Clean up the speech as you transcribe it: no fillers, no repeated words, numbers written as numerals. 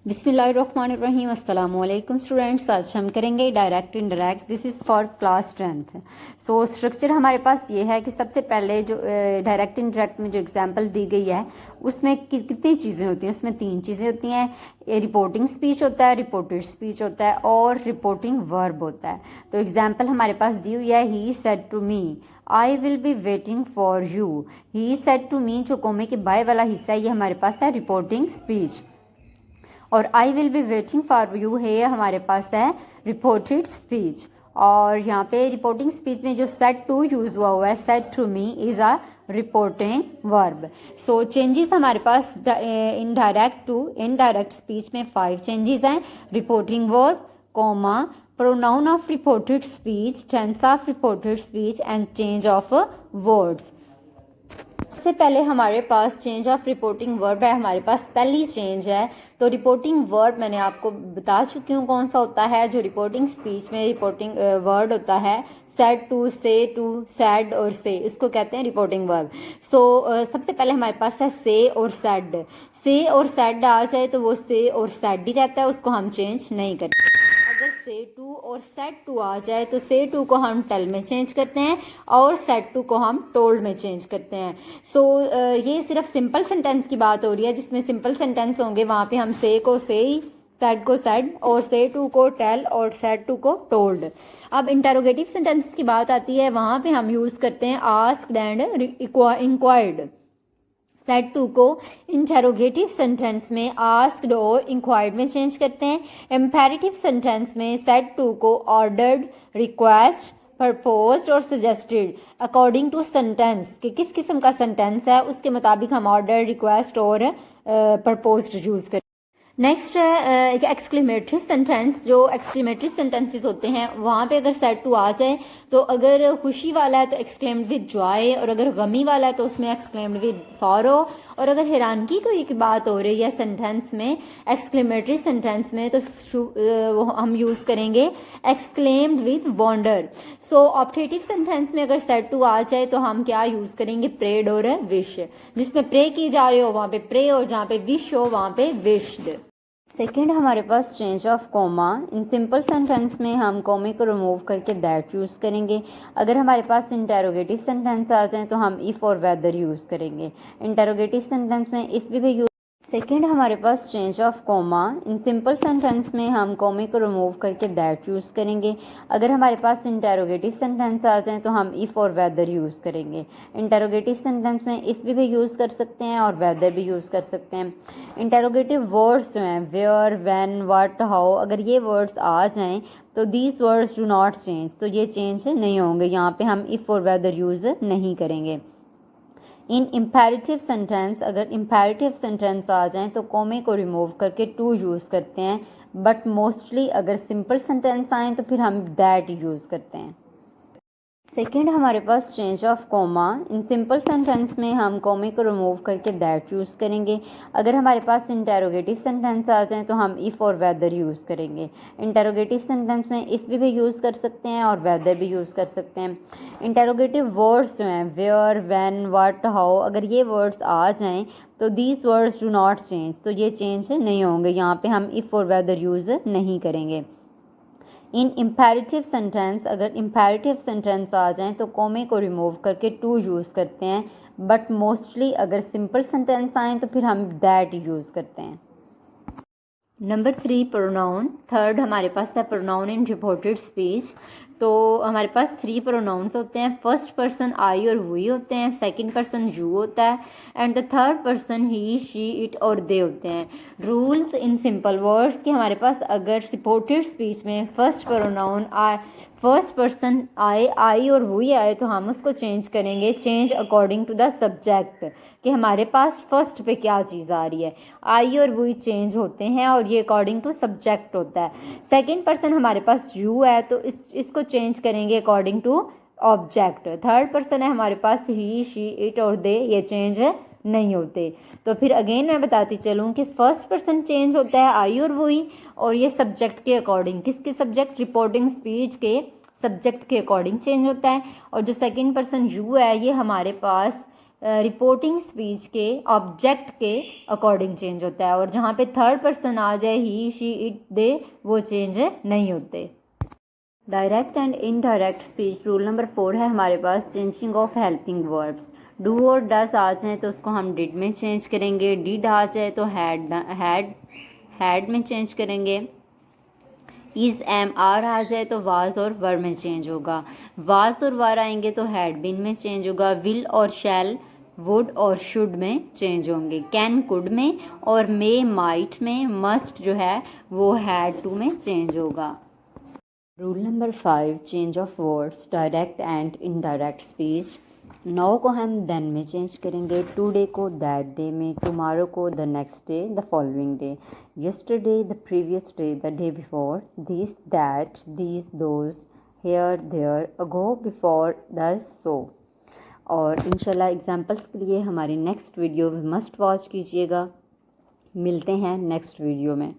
बिस्मिल्लाहिर्रहमानिर्रहीम अस्सलाम वालेकुम स्टूडेंट्स। आज हम करेंगे direct indirect. This is for class 10th। So structure हमारे पास ये है कि सबसे पहले जो डायरेक्ट इनडायरेक्ट में जो एग्जांपल दी गई है उसमें कितनी चीज़ें होती हैं। उसमें 3 चीज़ें होती हैं। रिपोर्टिंग स्पीच होता है, रिपोर्टेड स्पीच होता है और रिपोर्टिंग वर्ब होता है। तो एग्जाम्पल हमारे पास दी हुई है, he said to me I will be waiting for you. He said to me जो कोमे के बाय वाला हिस्सा है ये हमारे पास है रिपोर्टिंग स्पीच, और आई will be waiting for you है हमारे पास है रिपोर्टेड स्पीच। और यहाँ पे रिपोर्टिंग स्पीच में जो सेड टू यूज हुआ है, said to me is a reporting verb. So changes हमारे पास इनडायरेक्ट टू इनडायरेक्ट स्पीच में 5 चेंजेस हैं। Reporting verb, comma, pronoun of reported speech, tense of reported speech and change of words. सबसे पहले हमारे पास चेंज ऑफ रिपोर्टिंग वर्ब है। हमारे पास पहली चेंज है तो रिपोर्टिंग वर्ब मैंने आपको बता चुकी हूँ कौन सा होता है। जो रिपोर्टिंग स्पीच में रिपोर्टिंग वर्ड होता है, सेड टू, से टू, सैड और से, इसको कहते हैं रिपोर्टिंग वर्ब। सो सबसे पहले हमारे पास है से और सैड। से और सैड आ जाए तो वो से और सैड ही रहता है, उसको हम चेंज नहीं करते। अगर से टू और सेड टू आ जाए तो से टू को हम टेल में चेंज करते हैं और सेड टू को हम टोल्ड में चेंज करते हैं। सो ये सिर्फ सिंपल सेंटेंस की बात हो रही है। जिसमें सिंपल सेंटेंस होंगे वहाँ पे हम से को से ही, सेड को सेड और से टू को टेल और सेड टू को टोल्ड। अब इंटरोगेटिव सेंटेंस की बात आती है, वहाँ पे हम यूज़ करते हैं asked and inquired. Said to को इंटेरोगेटिव सेंटेंस में आस्क्ड और इंक्वायर्ड में चेंज करते हैं। इम्पेरेटिव सेंटेंस में सेड टू को ऑर्डर्ड, रिक्वेस्ट, प्रपोज्ड और सजेस्टेड अकॉर्डिंग टू सेंटेंस कि किस किस्म का सेंटेंस है उसके मुताबिक हम ऑर्डर, रिक्वेस्ट और प्रपोज्ड यूज़ करते हैं। नेक्स्ट है एक एक्सक्लेमेटरी सेंटेंस। जो एक्सक्लेमेटरी सेंटेंसेस होते हैं वहाँ पे अगर सेड टू आ जाए तो अगर खुशी वाला है तो एक्सक्लेम्ड विद जॉय, और अगर गमी वाला है तो उसमें एक्सक्लेम्ड विद सॉरो, और अगर हैरानगी की बात हो रही है सेंटेंस में एक्सक्लेमेटरी सेंटेंस में तो हम यूज़ करेंगे exclaimed with wonder. So optative sentence में अगर सेड टू आ जाए तो हम क्या यूज़ करेंगे, प्रेड और विश। जिसमें प्रे की जा रही हो वहाँ पे प्रे और जहाँ पे विश हो वहाँ पे विश्ड। सेकेंड हमारे पास चेंज ऑफ कोमा। इन सिंपल सेंटेंस में हम कोमे को रिमूव करके दैट यूज़ करेंगे। अगर हमारे पास इंटेरोगेटिव सेंटेंस आ जाए तो हम इफ़ और वेदर यूज़ करेंगे। इंटेरोगेटिव सेंटेंस में इफ़ भी यूज। सेकेंड हमारे पास चेंज ऑफ कोमा। इन सिंपल सेंटेंस में हम कोमे को रिमूव करके दैट यूज़ करेंगे। अगर हमारे पास इंटेरोगेटिव सेंटेंस आ जाए तो हम इफ़ और वेदर यूज़ करेंगे। इंटेरोगेटिव सेंटेंस में इफ़ भी यूज़ कर सकते हैं और वेदर भी यूज़ कर सकते हैं। इंटेरोगेटिव वर्ड्स जो हैं वेयर, व्हेन, व्हाट, हाउ, अगर ये वर्ड्स आ जाएं तो these words do not change, तो ये चेंज नहीं होंगे। यहाँ पे हम इफ़ और वेदर यूज़ नहीं करेंगे। इन इम्पेरेटिव सेंटेंस, अगर इम्पेरेटिव सेंटेंस आ जाएं तो कोमे को रिमूव करके टू यूज़ करते हैं, बट मोस्टली अगर सिंपल सेंटेंस आएँ तो फिर हम दैट यूज़ करते हैं। सेकेंड हमारे पास चेंज ऑफ कोमा। इन सिंपल सेंटेंस में हम कोमे को रिमूव करके दैट यूज़ करेंगे। अगर हमारे पास इंटेरोगेटिव सेंटेंस आ जाए तो हम इफ़ और वेदर यूज़ करेंगे। इंटेरोगेटिव सेंटेंस में इफ़ भी यूज़ कर सकते हैं और वेदर भी यूज़ कर सकते हैं। इंटेरोगेटिव वर्ड्स जो हैं वेयर, व्हेन, व्हाट, हाउ, अगर ये वर्ड्स आ जाएं तो these words do not change, तो ये चेंज नहीं होंगे। यहाँ पे हम इफ़ और वेदर यूज़ नहीं करेंगे। इन इम्पेरेटिव सेंटेंस, अगर इम्पेरेटिव सेंटेंस आ जाएं तो कोमे को रिमूव करके टू यूज़ करते हैं, बट मोस्टली अगर सिंपल सेंटेंस आएँ तो फिर हम दैट यूज़ करते हैं। Number 3 pronoun. थर्ड हमारे पास है प्रोनाउन इन रिपोर्टेड स्पीच। तो हमारे पास 3 प्रोनाउंस होते हैं। फर्स्ट पर्सन आई और वी होते हैं, सेकंड पर्सन यू होता है and the third person he, she, it और दे होते हैं। रूल्स इन सिंपल वर्ड्स कि हमारे पास अगर रिपोर्टेड स्पीच में first pronoun first person I और वी आए तो हम उसको चेंज करेंगे, change according to the subject कि हमारे पास फर्स्ट पे क्या चीज़ आ रही है। आई और वी चेंज होते हैं और ये अकॉर्डिंग टू सब्जेक्ट होता है। सेकंड पर्सन हमारे पास यू है तो इसको चेंज करेंगे according to object. Third person है हमारे पास ही, शी, इट और दे, ये चेंज नहीं होते। तो फिर अगेन मैं बताती चलूँ कि फर्स्ट पर्सन चेंज होता है आई और वही, और ये सब्जेक्ट के अकॉर्डिंग, किसके सब्जेक्ट, रिपोर्टिंग स्पीच के सब्जेक्ट के अकॉर्डिंग चेंज होता है। और जो सेकंड पर्सन यू है ये हमारे पास रिपोर्टिंग स्पीच के ऑब्जेक्ट के अकॉर्डिंग चेंज होता है, और जहाँ पे थर्ड पर्सन आ जाए ही, शी, इट, दे, वो चेंज नहीं होते। Direct and indirect speech rule number 4 है हमारे पास, changing of helping verbs. Do और डस आ जाए तो उसको हम डिड में चेंज करेंगे, डिड आ जाए तो हैड में चेंज करेंगे, इज़ एम आर आ जाए तो वाज और वर में चेंज होगा, वाज और वर आएंगे तो हैड बीन में चेंज होगा, विल और शैल वुड और शुड में चेंज होंगे, कैन कुड में, और मे माइट में, मस्ट जो है वो हैड टू में चेंज होगा। Rule number 5, change of words, direct and indirect speech. Now को हम देन में चेंज करेंगे, टुडे को दैट डे में, टुमारो को the next day, the following day, yesterday the previous day, the day before, this that, these those, here there, ago before, thus so. और इंशाल्लाह examples के लिए हमारी नेक्स्ट वीडियो मस्ट वॉच कीजिएगा। मिलते हैं नेक्स्ट वीडियो में।